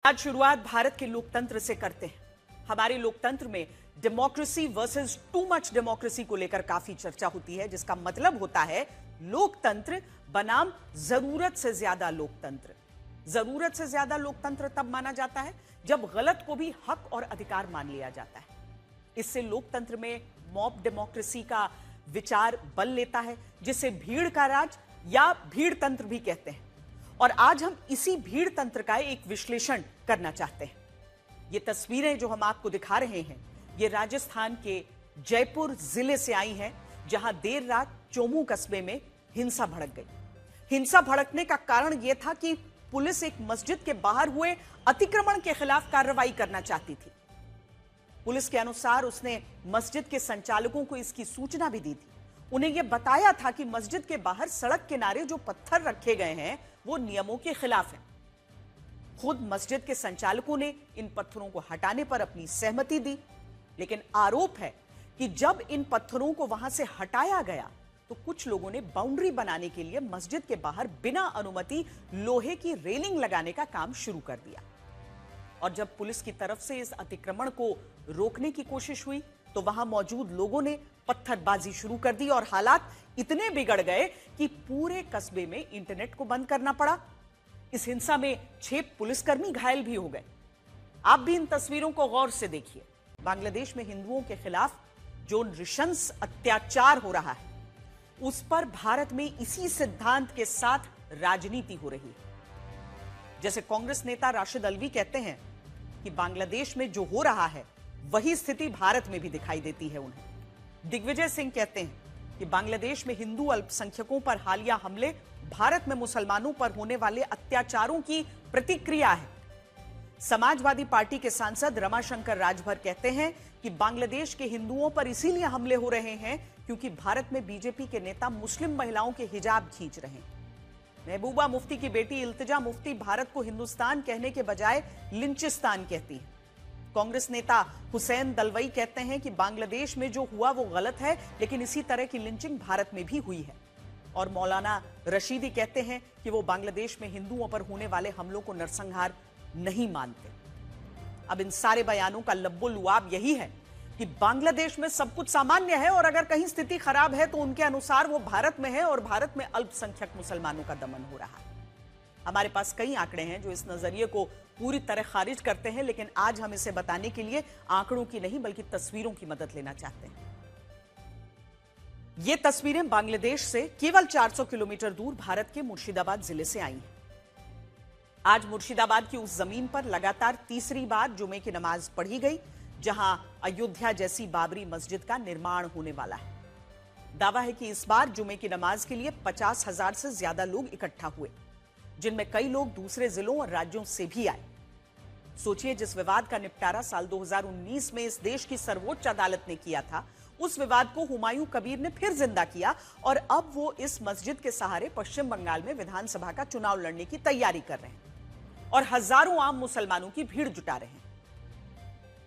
आज शुरुआत भारत के लोकतंत्र से करते हैं। हमारे लोकतंत्र में democracy versus too much democracy को लेकर काफी चर्चा होती है, जिसका मतलब होता है लोकतंत्र बनाम जरूरत से ज्यादा लोकतंत्र। जरूरत से ज्यादा लोकतंत्र तब माना जाता है जब गलत को भी हक और अधिकार मान लिया जाता है। इससे लोकतंत्र में मॉब डेमोक्रेसी का विचार बल लेता है, जिसे भीड़ का राज या भीड़ तंत्र भी कहते हैं। और आज हम इसी भीड़ तंत्र का एक विश्लेषण करना चाहते हैं। ये तस्वीरें जो हम आपको दिखा रहे हैं, ये राजस्थान के जयपुर जिले से आई हैं, जहां देर रात चोमू कस्बे में हिंसा भड़क गई। हिंसा भड़कने का कारण यह था कि पुलिस एक मस्जिद के बाहर हुए अतिक्रमण के खिलाफ कार्रवाई करना चाहती थी। पुलिस के अनुसार उसने मस्जिद के संचालकों को इसकी सूचना भी दी थी। उन्हें यह बताया था कि मस्जिद के बाहर सड़क किनारे जो पत्थर रखे गए हैं वो नियमों के खिलाफ हैं। खुद मस्जिद के संचालकों ने इन पत्थरों को हटाने पर अपनी सहमति दी, लेकिन आरोप है कि जब इन पत्थरों को वहां से हटाया गया तो कुछ लोगों ने बाउंड्री बनाने के लिए मस्जिद के बाहर बिना अनुमति लोहे की रेलिंग लगाने का काम शुरू कर दिया। और जब पुलिस की तरफ से इस अतिक्रमण को रोकने की कोशिश हुई तो वहां मौजूद लोगों ने पत्थरबाजी शुरू कर दी और हालात इतने बिगड़ गए कि पूरे कस्बे में इंटरनेट को बंद करना पड़ा। इस हिंसा में 6 पुलिसकर्मी घायल भी हो गए। आप भी इन तस्वीरों को गौर से देखिए। बांग्लादेश में हिंदुओं के खिलाफ जो नृशंस अत्याचार हो रहा है, उस पर भारत में इसी सिद्धांत के साथ राजनीति हो रही है। जैसे कांग्रेस नेता राशिद अल्वी कहते हैं कि बांग्लादेश में जो हो रहा है वही स्थिति भारत में भी दिखाई देती है उन्हें। दिग्विजय सिंह कहते हैं कि बांग्लादेश में हिंदू अल्पसंख्यकों पर हालिया हमले भारत में मुसलमानों पर होने वाले अत्याचारों की प्रतिक्रिया है। समाजवादी पार्टी के सांसद रमाशंकर राजभर कहते हैं कि बांग्लादेश के हिंदुओं पर इसीलिए हमले हो रहे हैं क्योंकि भारत में बीजेपी के नेता मुस्लिम महिलाओं के हिजाब खींच रहे हैं। महबूबा मुफ्ती की बेटी इल्तिजा मुफ्ती भारत को हिंदुस्तान कहने के बजाय लिंचिस्तान कहती है। कांग्रेस नेता हुसैन दलवई कहते हैं कि बांग्लादेश में जो हुआ वो गलत है, लेकिन इसी तरह की लिंचिंग भारत में भी हुई है। और मौलाना रशीदी कहते हैं कि वो बांग्लादेश में हिंदुओं पर होने वाले हमलों को नरसंहार नहीं मानते। अब इन सारे बयानों का लब्बो-लुआब यही है कि बांग्लादेश में सब कुछ सामान्य है और अगर कहीं स्थिति खराब है तो उनके अनुसार वो भारत में है और भारत में अल्पसंख्यक मुसलमानों का दमन हो रहा है। हमारे पास कई आंकड़े हैं जो इस नजरिए को पूरी तरह खारिज करते हैं, लेकिन आज हम इसे बताने के लिए आंकड़ों की नहीं बल्कि तस्वीरों की मदद लेना चाहते हैं। ये तस्वीरें बांग्लादेश से केवल 400 किलोमीटर दूर भारत के मुर्शिदाबाद जिले से आई हैं। आज मुर्शिदाबाद की उस जमीन पर लगातार तीसरी बार जुमे की नमाज पढ़ी गई, जहां अयोध्या जैसी बाबरी मस्जिद का निर्माण होने वाला है। दावा है कि इस बार जुमे की नमाज के लिए 50,000 से ज्यादा लोग इकट्ठा हुए, जिनमें कई लोग दूसरे जिलों और राज्यों से भी आए। सोचिए, जिस विवाद का निपटारा साल 2019 में इस देश की सर्वोच्च अदालत ने किया था, उस विवाद को हुमायूं कबीर ने फिर जिंदा किया और अब वो इस मस्जिद के सहारे पश्चिम बंगाल में विधानसभा का चुनाव लड़ने की तैयारी कर रहे हैं और हजारों आम मुसलमानों की भीड़ जुटा रहे हैं।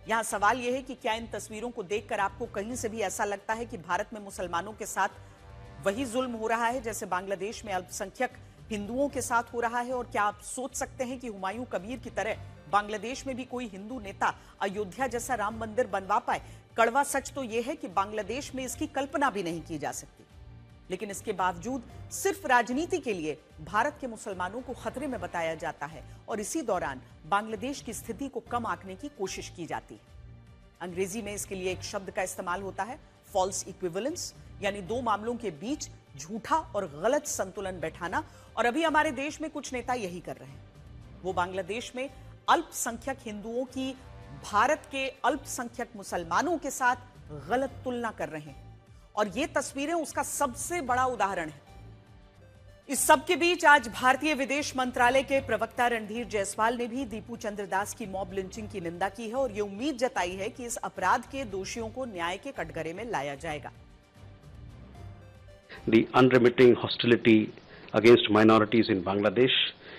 यहां सवाल यह है कि क्या इन तस्वीरों को देखकर आपको कहीं से भी ऐसा लगता है कि भारत में मुसलमानों के साथ वही जुल्म हो रहा है जैसे बांग्लादेश में अल्पसंख्यक हिंदुओं के साथ हो रहा है? और क्या आप सोच सकते हैं कि हुमायूं कबीर की तरह बांग्लादेश में भी कोई हिंदू नेता अयोध्या जैसा राम मंदिर बनवा पाए? कड़वा सच तो यह है कि बांग्लादेश में इसकी कल्पना भी नहीं की जा सकती, लेकिन इसके बावजूद सिर्फ राजनीति के लिए भारत के मुसलमानों को खतरे में बताया जाता है और इसी दौरान बांग्लादेश की स्थिति को कम आंकने की कोशिश की जाती है। अंग्रेजी में इसके लिए एक शब्द का इस्तेमाल होता है, फॉल्स इक्विवेलेंस, यानी दो मामलों के बीच झूठा और गलत संतुलन बैठाना। और अभी हमारे देश में कुछ नेता यही कर रहे हैं। वो बांग्लादेश में अल्पसंख्यक हिंदुओं की भारत के अल्पसंख्यक मुसलमानों के साथ गलत तुलना कर रहे हैं और ये तस्वीरें उसका सबसे बड़ा उदाहरण है। इस सब के बीच आज भारतीय विदेश मंत्रालय के प्रवक्ता रणधीर जायसवाल ने भी दीपू चंद्र दास की मॉब लिंचिंग की निंदा की है और ये उम्मीद जताई है कि इस अपराध के दोषियों को न्याय के कटघरे में लाया जाएगा। The unremitting hostility against minorities in Bangladesh,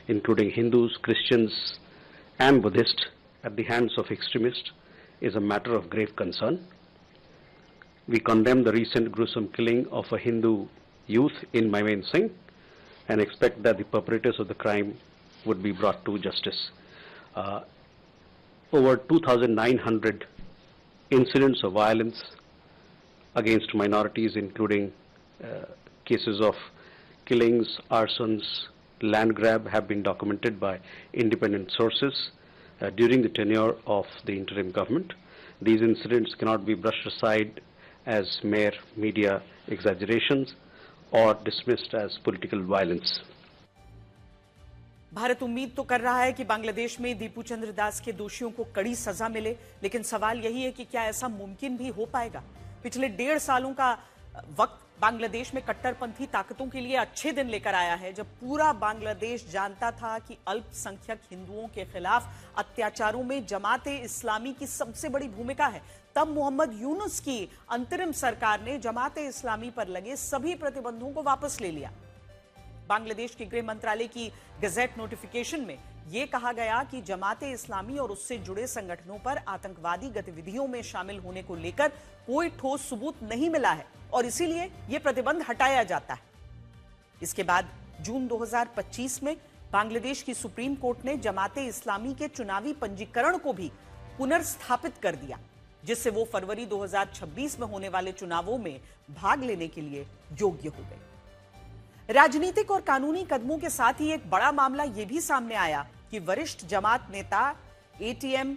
including Hindus, Christians, and Buddhists, at the hands of extremists, is a matter of grave concern. We condemn the recent gruesome killing of a Hindu youth in Mymensingh and expect that the perpetrators of the crime would be brought to justice. over 2,900 incidents of violence against minorities, including cases of killings, arsons, land grab, have been documented by independent sources during the tenure of the interim government. These incidents cannot be brushed aside as mere media exaggerations or dismissed as political violence. Bharat उम्मीद तो कर रहा है कि बांग्लादेश में दीपू चंद्र दास के दोषियों को कड़ी सजा मिले, लेकिन सवाल यही है कि क्या ऐसा मुमकिन भी हो पाएगा? पिछले 1.5 सालों का वक्त बांग्लादेश में कट्टरपंथी ताकतों के लिए अच्छे दिन लेकर आया है, जब पूरा बांग्लादेश जानता था कि अल्पसंख्यक हिंदुओं के खिलाफ अत्याचारों में जमाते इस्लामी की सबसे बड़ी भूमिका है। तब मोहम्मद यूनुस की अंतरिम सरकार ने जमाते इस्लामी पर लगे सभी प्रतिबंधों को वापस ले लिया। बांग्लादेश के गृह मंत्रालय की गजेट नोटिफिकेशन में यह कहा गया कि जमाते इस्लामी और उससे जुड़े संगठनों पर आतंकवादी गतिविधियों में शामिल होने को लेकर कोई ठोस सबूत नहीं मिला है और इसीलिए यह प्रतिबंध हटाया जाता है। इसके बाद जून 2025 में बांग्लादेश की सुप्रीम कोर्ट ने जमाते इस्लामी के चुनावी पंजीकरण को भी पुनर्स्थापित कर दिया, जिससे वो फरवरी 2026 में होने वाले चुनावों में भाग लेने के लिए योग्य हो गए। राजनीतिक और कानूनी कदमों के साथ ही एक बड़ा मामला यह भी सामने आया कि वरिष्ठ जमात नेता ATM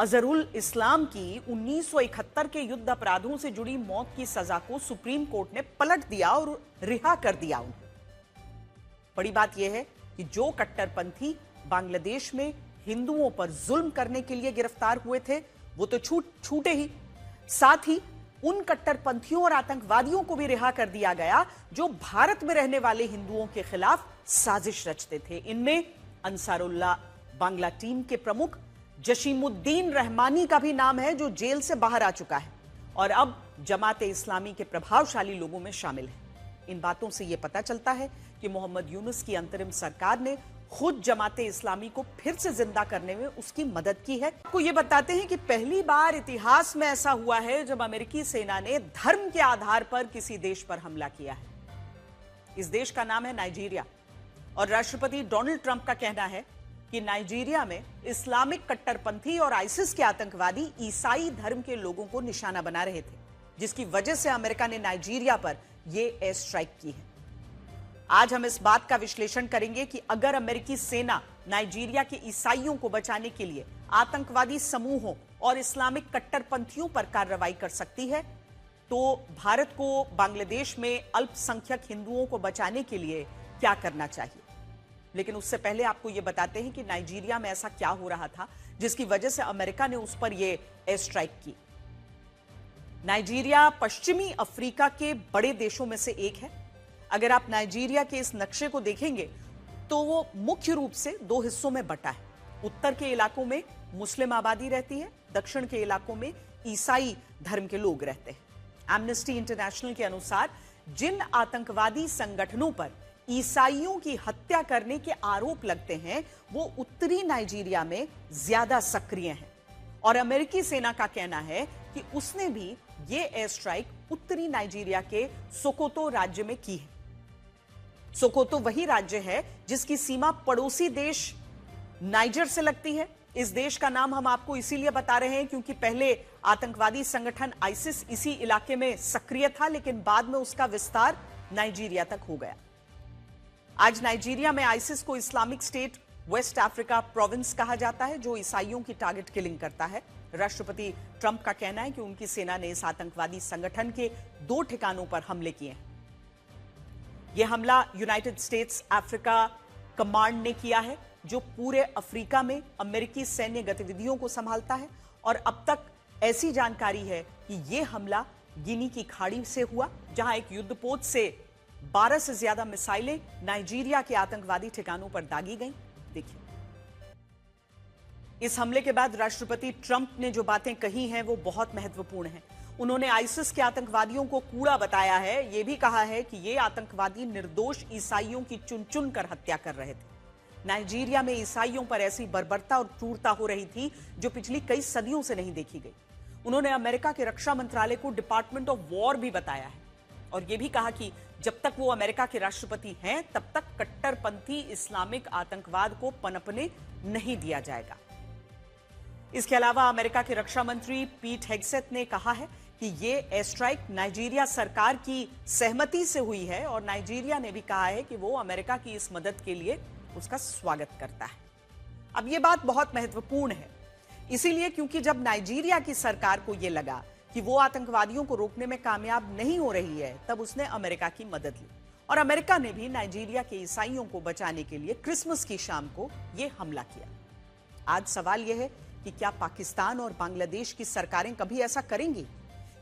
अजहरुल इस्लाम की 1971 के युद्ध अपराधों से जुड़ी मौत की सजा को सुप्रीम कोर्ट ने पलट दिया और रिहा कर दिया उन्हें। बड़ी बात यह है कि जो कट्टरपंथी बांग्लादेश में हिंदुओं पर जुल्म करने के लिए गिरफ्तार हुए थे वो तो छूटे ही, साथ ही उन कट्टरपंथियों और आतंकवादियों को भी रिहा कर दिया गया जो भारत में रहने वाले हिंदुओं के खिलाफ साजिश रचते थे। इनमें अंसारुल्लाह बांग्ला टीम के प्रमुख जशीमुद्दीन रहमानी का भी नाम है, जो जेल से बाहर आ चुका है और अब जमाते इस्लामी के प्रभावशाली लोगों में शामिल है। इन बातों से यह पता चलता है कि मोहम्मद यूनुस की अंतरिम सरकार ने खुद जमाते इस्लामी को फिर से जिंदा करने में उसकी मदद की है। आपको ये बताते हैं कि पहली बार इतिहास में ऐसा हुआ है जब अमेरिकी सेना ने धर्म के आधार पर किसी देश पर हमला किया है। इस देश का नाम है नाइजीरिया और राष्ट्रपति डोनाल्ड ट्रंप का कहना है कि नाइजीरिया में इस्लामिक कट्टरपंथी और आईसिस के आतंकवादी ईसाई धर्म के लोगों को निशाना बना रहे थे, जिसकी वजह से अमेरिका ने नाइजीरिया पर यह एयर स्ट्राइक की है। आज हम इस बात का विश्लेषण करेंगे कि अगर अमेरिकी सेना नाइजीरिया के ईसाइयों को बचाने के लिए आतंकवादी समूहों और इस्लामिक कट्टरपंथियों पर कार्रवाई कर सकती है, तो भारत को बांग्लादेश में अल्पसंख्यक हिंदुओं को बचाने के लिए क्या करना चाहिए। लेकिन उससे पहले आपको यह बताते हैं कि नाइजीरिया में ऐसा क्या हो रहा था जिसकी वजह से अमेरिका ने उस पर यह एयर स्ट्राइक की। नाइजीरिया पश्चिमी अफ्रीका के बड़े देशों में से एक है। अगर आप नाइजीरिया के इस नक्शे को देखेंगे तो वो मुख्य रूप से 2 हिस्सों में बटा है। उत्तर के इलाकों में मुस्लिम आबादी रहती है, दक्षिण के इलाकों में ईसाई धर्म के लोग रहते हैं। एमनेस्टी इंटरनेशनल के अनुसार जिन आतंकवादी संगठनों पर ईसाइयों की हत्या करने के आरोप लगते हैं वो उत्तरी नाइजीरिया में ज्यादा सक्रिय हैं और अमेरिकी सेना का कहना है कि उसने भी ये एयर स्ट्राइक उत्तरी नाइजीरिया के सोकोतो राज्य में की है। सोकोतो वही राज्य है जिसकी सीमा पड़ोसी देश नाइजर से लगती है। इस देश का नाम हम आपको इसीलिए बता रहे हैं क्योंकि पहले आतंकवादी संगठन आईसिस इसी इलाके में सक्रिय था, लेकिन बाद में उसका विस्तार नाइजीरिया तक हो गया। आज नाइजीरिया में आईसिस को Islamic State West Africa Province कहा जाता है, जो ईसाइयों की टारगेट किलिंग करता है। राष्ट्रपति ट्रंप का कहना है कि उनकी सेना ने इस आतंकवादी संगठन के 2 ठिकानों पर हमले किए हैं। यह हमला यूनाइटेड स्टेट्स अफ्रीका कमांड ने किया है, जो पूरे अफ्रीका में अमेरिकी सैन्य गतिविधियों को संभालता है और अब तक ऐसी जानकारी है कि यह हमला गिनी की खाड़ी से हुआ, जहां एक युद्धपोत से 12 से ज्यादा मिसाइलें नाइजीरिया के आतंकवादी ठिकानों पर दागी गईं। देखिए, इस हमले के बाद राष्ट्रपति ट्रंप ने जो बातें कही हैं वो बहुत महत्वपूर्ण हैं। उन्होंने आईसिस के आतंकवादियों को कूड़ा बताया है। यह भी कहा है कि ये आतंकवादी निर्दोष ईसाइयों की चुन चुन कर हत्या कर रहे थे। नाइजीरिया में ईसाइयों पर ऐसी बर्बरता और क्रूरता हो रही थी जो पिछली कई सदियों से नहीं देखी गई। उन्होंने अमेरिका के रक्षा मंत्रालय को डिपार्टमेंट ऑफ वॉर भी बताया है और यह भी कहा कि जब तक वो अमेरिका के राष्ट्रपति हैं तब तक कट्टरपंथी इस्लामिक आतंकवाद को पनपने नहीं दिया जाएगा। इसके अलावा अमेरिका के रक्षा मंत्री पीट हेग्सेथ ने कहा है कि ये एयर स्ट्राइक नाइजीरिया सरकार की सहमति से हुई है और नाइजीरिया ने भी कहा है कि वो अमेरिका की इस मदद के लिए उसका स्वागत करता है। अब ये बात बहुत महत्वपूर्ण है, इसीलिए क्योंकि जब नाइजीरिया की सरकार को यह लगा कि वो आतंकवादियों को रोकने में कामयाब नहीं हो रही है, तब उसने अमेरिका की मदद ली और अमेरिका ने भी नाइजीरिया के ईसाइयों को बचाने के लिए क्रिसमस की शाम को यह हमला किया। आज सवाल यह है कि क्या पाकिस्तान और बांग्लादेश की सरकारें कभी ऐसा करेंगी?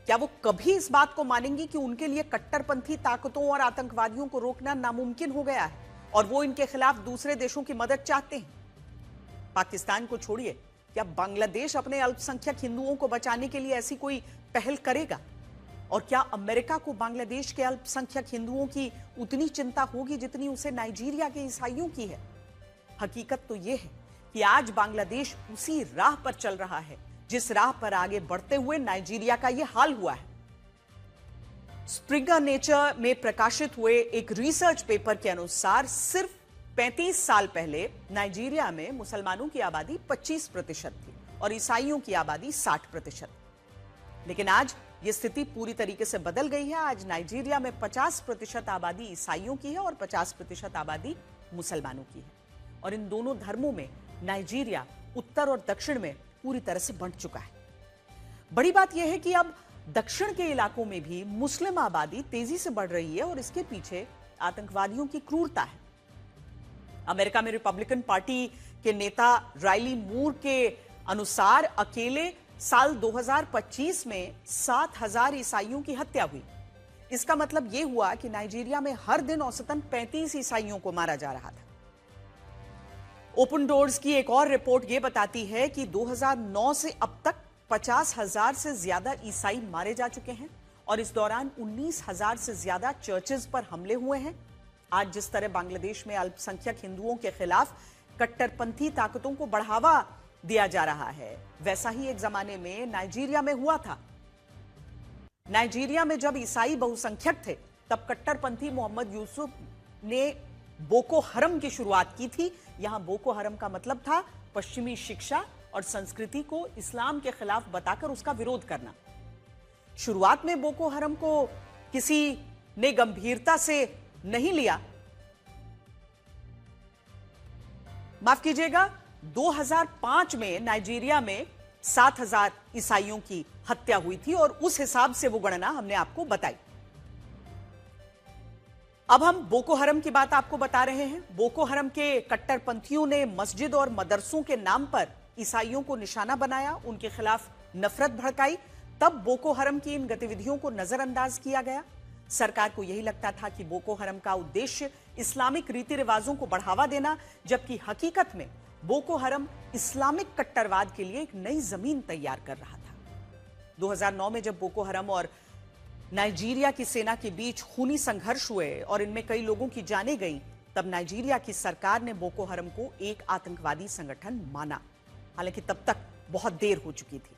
क्या वो कभी इस बात को मानेंगी कि उनके लिए कट्टरपंथी ताकतों और आतंकवादियों को रोकना नामुमकिन हो गया है और वो इनके खिलाफ दूसरे देशों की मदद चाहते हैं? पाकिस्तान को छोड़िए, क्या बांग्लादेश अपने अल्पसंख्यक हिंदुओं को बचाने के लिए ऐसी कोई पहल करेगा? और क्या अमेरिका को बांग्लादेश के अल्पसंख्यक हिंदुओं की उतनी चिंता होगी जितनी उसे नाइजीरिया के ईसाइयों की है? हकीकत तो यह है कि आज बांग्लादेश उसी राह पर चल रहा है जिस राह पर आगे बढ़ते हुए नाइजीरिया का यह हाल हुआ है। स्प्रिंगर नेचर में प्रकाशित हुए एक रिसर्च पेपर के अनुसार सिर्फ 35 साल पहले नाइजीरिया में मुसलमानों की आबादी 25% थी और ईसाइयों की आबादी 60%। लेकिन आज यह स्थिति पूरी तरीके से बदल गई है। आज नाइजीरिया में 50% आबादी ईसाइयों की है और 50% आबादी मुसलमानों की है और इन दोनों धर्मों में नाइजीरिया उत्तर और दक्षिण में पूरी तरह से बंट चुका है। बड़ी बात यह है कि अब दक्षिण के इलाकों में भी मुस्लिम आबादी तेजी से बढ़ रही है और इसके पीछे आतंकवादियों की क्रूरता है। अमेरिका में रिपब्लिकन पार्टी के नेता राइली मूर के अनुसार अकेले साल 2025 में 7,000 ईसाइयों की हत्या हुई। इसका मतलब यह हुआ कि नाइजीरिया में हर दिन औसतन 35 ईसाइयों को मारा जा रहा था। ओपन डोर्स की एक और रिपोर्ट यह बताती है कि 2009 से अब तक 50,000 से ज्यादा ईसाई मारे जा चुके हैं और इस दौरान 19,000 से ज्यादा चर्चेज पर हमले हुए हैं। आज जिस तरह बांग्लादेश में अल्पसंख्यक हिंदुओं के खिलाफ कट्टरपंथी ताकतों को बढ़ावा दिया जा रहा है, वैसा ही एक जमाने में नाइजीरिया में हुआ था। नाइजीरिया में जब ईसाई बहुसंख्यक थे, तब कट्टरपंथी मोहम्मद यूसुफ ने बोको हरम की शुरुआत की थी। यहां बोको हरम का मतलब था पश्चिमी शिक्षा और संस्कृति को इस्लाम के खिलाफ बताकर उसका विरोध करना। शुरुआत में बोको हरम को किसी ने गंभीरता से नहीं लिया। माफ कीजिएगा, 2005 में नाइजीरिया में 7,000 ईसाइयों की हत्या हुई थी और उस हिसाब से वो गणना हमने आपको बताई। अब हम बोको हरम की बात आपको बता रहे हैं। बोको हरम के कट्टरपंथियों ने मस्जिद और मदरसों के नाम पर ईसाइयों को निशाना बनाया, उनके खिलाफ नफरत भड़काई। तब बोको हरम की इन गतिविधियों को नजरअंदाज किया गया। सरकार को यही लगता था कि बोको हरम का उद्देश्य इस्लामिक रीति रिवाजों को बढ़ावा देना, जबकि हकीकत में बोको हरम इस्लामिक कट्टरवाद के लिए एक नई जमीन तैयार कर रहा था। 2009 में जब बोको हरम और नाइजीरिया की सेना के बीच खूनी संघर्ष हुए और इनमें कई लोगों की जानें गईं, तब नाइजीरिया की सरकार ने बोको हरम को एक आतंकवादी संगठन माना। हालांकि तब तक बहुत देर हो चुकी थी।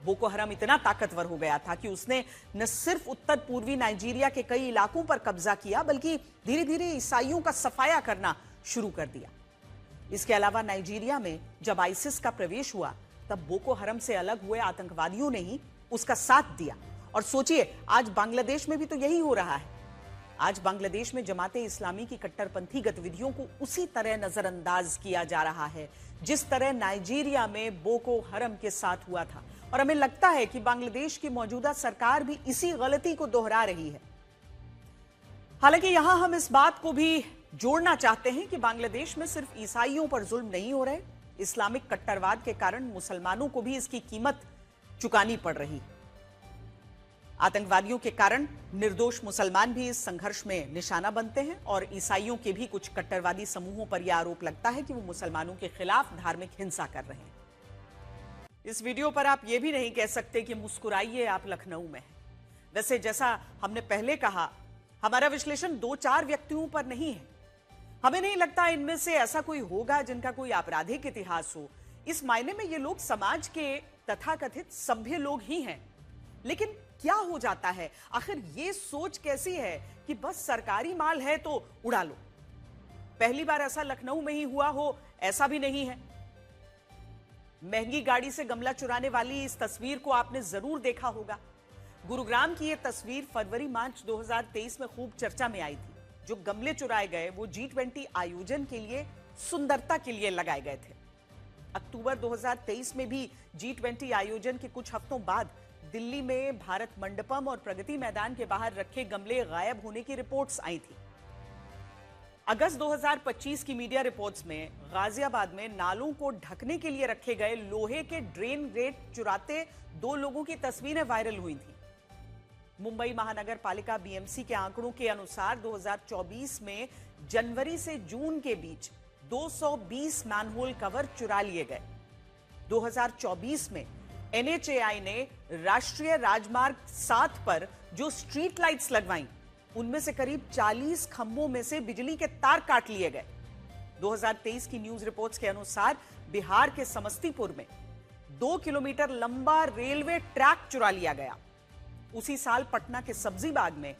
बोको हरम इतना ताकतवर हो गया था कि उसने न सिर्फ उत्तर पूर्वी नाइजीरिया के कई इलाकों पर कब्जा किया, बल्कि धीरे धीरे ईसाइयों का सफाया करना शुरू कर दिया। इसके अलावा नाइजीरिया में जब आईसिस का प्रवेश हुआ, तब बोको हरम से अलग हुए आतंकवादियों ने ही उसका साथ दिया। और सोचिए, आज बांग्लादेश में भी तो यही हो रहा है। आज बांग्लादेश में जमाते इस्लामी की कट्टरपंथी गतिविधियों को उसी तरह नजरअंदाज किया जा रहा है जिस तरह नाइजीरिया में बोको हरम के साथ हुआ था। और हमें लगता है कि बांग्लादेश की मौजूदा सरकार भी इसी गलती को दोहरा रही है। हालांकि यहां हम इस बात को भी जोड़ना चाहते हैं कि बांग्लादेश में सिर्फ ईसाइयों पर जुल्म नहीं हो रहे, इस्लामिक कट्टरवाद के कारण मुसलमानों को भी इसकी कीमत चुकानी पड़ रही। आतंकवादियों के कारण निर्दोष मुसलमान भी इस संघर्ष में निशाना बनते हैं और ईसाइयों के भी कुछ कट्टरवादी समूहों पर यह आरोप लगता है कि वो मुसलमानों के खिलाफ धार्मिक हिंसा कर रहे हैं। इस वीडियो पर आप ये भी नहीं कह सकते कि मुस्कुराइए, आप लखनऊ में हैं। वैसे जैसा हमने पहले कहा, हमारा विश्लेषण 2-4 व्यक्तियों पर नहीं है। हमें नहीं लगता इनमें से ऐसा कोई होगा जिनका कोई आपराधिक इतिहास हो। इस मायने में ये लोग समाज के तथाकथित सभ्य लोग ही हैं। लेकिन क्या हो जाता है, आखिर ये सोच कैसी है कि बस सरकारी माल है तो उड़ा लो। पहली बार ऐसा लखनऊ में ही हुआ हो ऐसा भी नहीं है। महंगी गाड़ी से गमला चुराने वाली इस तस्वीर को आपने जरूर देखा होगा। गुरुग्राम की यह तस्वीर फरवरी मार्च 2023 में खूब चर्चा में आई थी। जो गमले चुराए गए वो G20 आयोजन के लिए, सुंदरता के लिए लगाए गए थे। अक्टूबर 2023 में भी G20 आयोजन के कुछ हफ्तों बाद दिल्ली में भारत मंडपम और प्रगति मैदान के बाहर रखे गमले गायब होने की रिपोर्ट्स आई थी। अगस्त 2025 की मीडिया रिपोर्ट्स में गाजियाबाद में नालों को ढकने के लिए रखे गए लोहे के ड्रेन गेट चुराते 2 लोगों की तस्वीरें वायरल हुई थी। मुंबई महानगर पालिका BMC के आंकड़ों के अनुसार 2024 में जनवरी से जून के बीच 220 मैनहोल कवर चुरा लिए गए। 2024 में NHAI ने राष्ट्रीय राजमार्ग 7 पर जो स्ट्रीट लाइट्स लगवाईं, उनमें से करीब 40 खंभों में से बिजली के तार काट लिए गए। 2023 की न्यूज रिपोर्ट्स के अनुसार बिहार के समस्तीपुर में 2 किलोमीटर लंबा रेलवे ट्रैक चुरा लिया गया। उसी साल पटना के सब्जीबाग में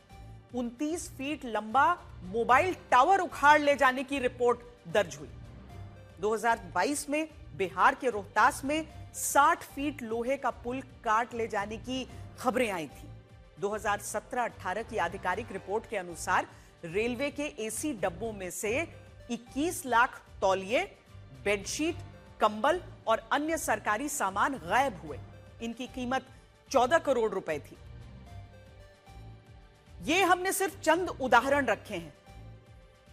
29 फीट लंबा मोबाइल टावर उखाड़ ले जाने की रिपोर्ट दर्ज हुई। 2022 में बिहार के रोहतास में 60 फीट लोहे का पुल काट ले जाने की खबरें आई थी। 2017-18 की आधिकारिक रिपोर्ट के अनुसार रेलवे के AC डब्बों में से 21 लाख तौलिए, बेडशीट, कंबल और अन्य सरकारी सामान गायब हुए। इनकी कीमत 14 करोड़ रुपए थी। ये हमने सिर्फ चंद उदाहरण रखे हैं।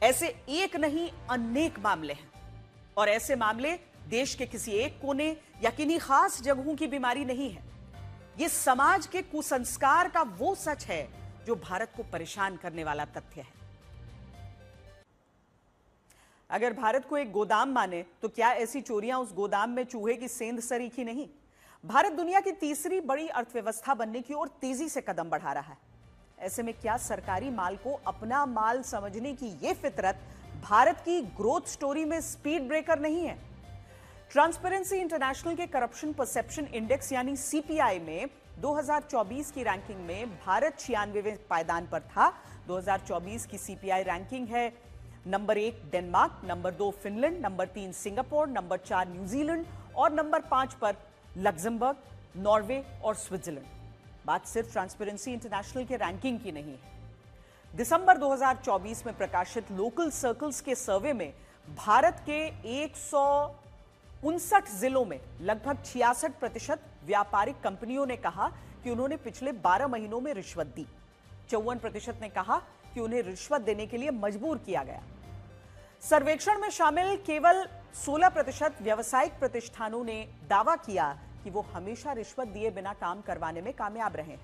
ऐसे एक नहीं अनेक मामले हैं, और ऐसे मामले देश के किसी एक कोने या किन्हीं खास जगहों की बीमारी नहीं है। ये समाज के कुसंस्कार का वो सच है जो भारत को परेशान करने वाला तथ्य है। अगर भारत को एक गोदाम माने तो क्या ऐसी चोरियां उस गोदाम में चूहे की सेंध सरीखी नहीं? भारत दुनिया की तीसरी बड़ी अर्थव्यवस्था बनने की ओर तेजी से कदम बढ़ा रहा है। ऐसे में क्या सरकारी माल को अपना माल समझने की यह फितरत भारत की ग्रोथ स्टोरी में स्पीड ब्रेकर नहीं है? ट्रांसपेरेंसी इंटरनेशनल के करप्शन परसेप्शन इंडेक्स यानी CPI में 2024 की रैंकिंग में भारत 96वें पायदान पर था। 2024 की CPI रैंकिंग है number 1 Denmark, number 2 Finland, number 3 Singapore, number 4 New Zealand और नंबर 5 पर लग्जमबर्ग, नॉर्वे और स्विट्जरलैंड। बात सिर्फ ट्रांसपेरेंसी इंटरनेशनल के रैंकिंग की नहीं है। दिसंबर 2024 में प्रकाशित लोकल सर्कल्स के सर्वे में भारत के 159 जिलों में लगभग 66% व्यापारिक कंपनियों ने कहा कि उन्होंने पिछले 12 महीनों में रिश्वत दी। 54% ने कहा कि उन्हें रिश्वत देने के लिए मजबूर किया गया। सर्वेक्षण में शामिल केवल 16% व्यावसायिक प्रतिष्ठानों ने दावा किया कि वो हमेशा रिश्वत दिए बिना काम करवाने में कामयाब रहे।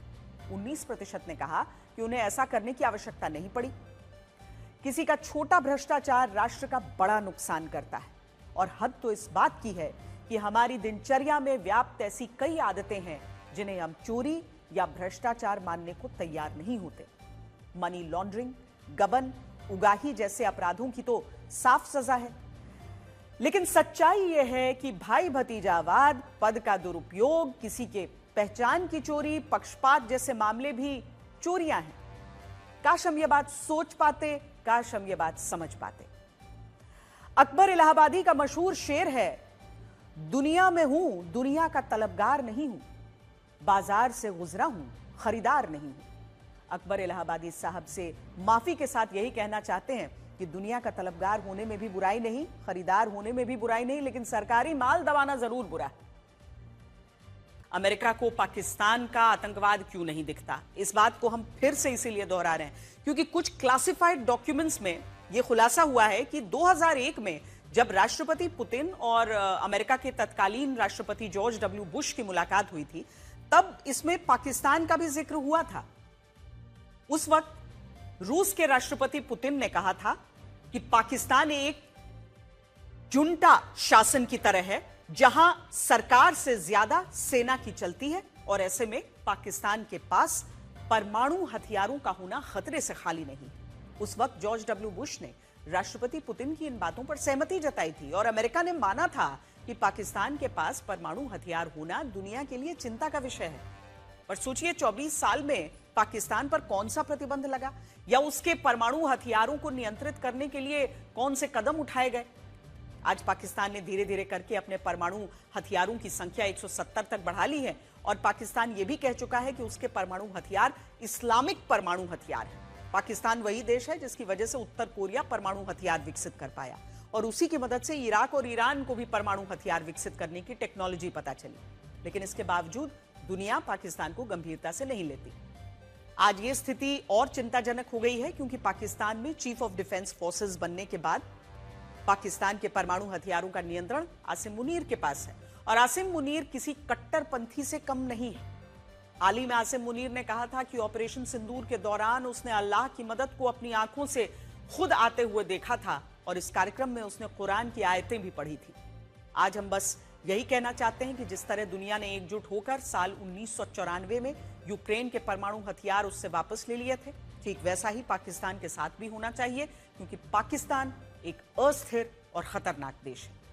19% ने कहा कि उन्हें ऐसा करने की आवश्यकता नहीं पड़ी। किसी का छोटा भ्रष्टाचार राष्ट्र का बड़ा नुकसान करता है, और हद तो इस बात की है कि हमारी दिनचर्या में व्याप्त ऐसी कई आदतें हैं जिन्हें हम चोरी या भ्रष्टाचार मानने को तैयार नहीं होते। मनी लॉन्ड्रिंग, गबन, उगाही जैसे अपराधों की तो साफ सजा है। लेकिन सच्चाई यह है कि भाई भतीजावाद, पद का दुरुपयोग, किसी के पहचान की चोरी, पक्षपात जैसे मामले भी चोरियां हैं। काश हम ये बात सोच पाते, काश हम ये बात समझ पाते। अकबर इलाहाबादी का मशहूर शेर है, दुनिया में हूं, दुनिया का तलबगार नहीं हूं, बाजार से गुजरा हूं, खरीदार नहीं हूं। अकबर इलाहाबादी साहब से माफी के साथ यही कहना चाहते हैं कि दुनिया का तलबगार होने में भी बुराई नहीं, खरीदार होने में भी बुराई नहीं, लेकिन सरकारी माल दबाना जरूर बुरा है। अमेरिका को पाकिस्तान का आतंकवाद क्यों नहीं दिखता? इस बात को हम फिर से इसीलिए दोहरा रहे हैं क्योंकि कुछ क्लासिफाइड डॉक्यूमेंट्स में यह खुलासा हुआ है कि 2001 में जब राष्ट्रपति पुतिन और अमेरिका के तत्कालीन राष्ट्रपति जॉर्ज W. बुश की मुलाकात हुई थी, तब इसमें पाकिस्तान का भी जिक्र हुआ था। उस वक्त रूस के राष्ट्रपति पुतिन ने कहा था कि पाकिस्तान एक जुंटा शासन की तरह है जहां सरकार से ज्यादा सेना की चलती है, और ऐसे में पाकिस्तान के पास परमाणु हथियारों का होना खतरे से खाली नहीं। उस वक्त जॉर्ज W. बुश ने राष्ट्रपति पुतिन की इन बातों पर सहमति जताई थी और अमेरिका ने माना था कि पाकिस्तान के पास परमाणु हथियार होना दुनिया के लिए चिंता का विषय है। पर सोचिए 24 साल में पाकिस्तान पर कौन सा प्रतिबंध लगा या उसके परमाणु हथियारों को नियंत्रित करने के लिए कौन से कदम उठाए गए। आज पाकिस्तान ने धीरे धीरे करके अपने परमाणु हथियारों की संख्या 170 तक बढ़ा ली है और पाकिस्तान यह भी कह चुका है कि उसके परमाणु हथियार इस्लामिक परमाणु हथियार हैं। पाकिस्तान वही देश है जिसकी वजह से उत्तर कोरिया परमाणु हथियार विकसित कर पाया और उसी की मदद से इराक और ईरान को भी परमाणु हथियार विकसित करने की टेक्नोलॉजी पता चली। लेकिन इसके बावजूद दुनिया पाकिस्तान को गंभीरता से नहीं लेती। आज ये स्थिति और चिंताजनक हो गई है क्योंकि पाकिस्तान में चीफ ऑफ डिफेंस फोर्सेस बनने के बाद पाकिस्तान के परमाणु हथियारों का नियंत्रण आसिम मुनीर के पास है और आसिम मुनीर किसी कट्टरपंथी से कम नहीं है। हाल ही में आसिम मुनीर ने कहा था कि ऑपरेशन सिंदूर के दौरान उसने अल्लाह की मदद को अपनी आंखों से खुद आते हुए देखा था और इस कार्यक्रम में उसने कुरान की आयतें भी पढ़ी थी। आज हम बस यही कहना चाहते हैं कि जिस तरह दुनिया ने एकजुट होकर साल 1994 में यूक्रेन के परमाणु हथियार उससे वापस ले लिए थे, ठीक वैसा ही पाकिस्तान के साथ भी होना चाहिए क्योंकि पाकिस्तान एक अस्थिर और खतरनाक देश है।